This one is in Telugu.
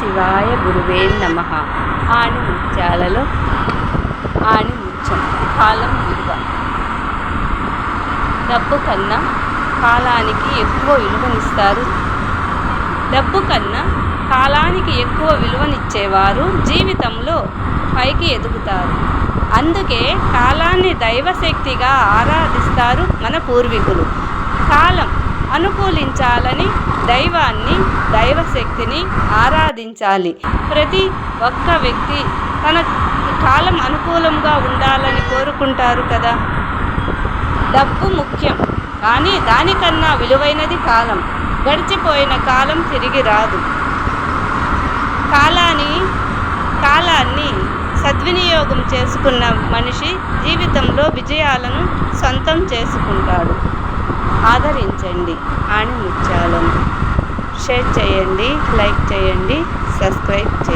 శివాయ గురువే నమః. ఆణిముత్యాలలో ఆణిముత్యం కాలం విలువ. డబ్బు కన్నా కాలానికి ఎక్కువ విలువనిస్తారు. డబ్బు కన్నా కాలానికి ఎక్కువ విలువనిచ్చేవారు జీవితంలో పైకి ఎదుగుతారు. అందుకే కాలాన్ని దైవశక్తిగా ఆరాధిస్తారు మన పూర్వీకులు. కాలం అనుకూలించాలని దైవాన్ని, దైవశక్తిని ఆరాధించాలి. ప్రతి ఒక్క వ్యక్తి తన కాలం అనుకూలంగా ఉండాలని కోరుకుంటారు కదా. డబ్బు ముఖ్యం, కానీ దానికన్నా విలువైనది కాలం. గడిచిపోయిన కాలం తిరిగి రాదు. కాలాన్ని సద్వినియోగం చేసుకున్న మనిషి జీవితంలో విజయాలను సొంతం చేసుకుంటాడు. ఆదరించండి ఆణిముత్యాలను. షేర్ చేయండి, లైక్ చేయండి, సబ్స్క్రైబ్ చేయండి.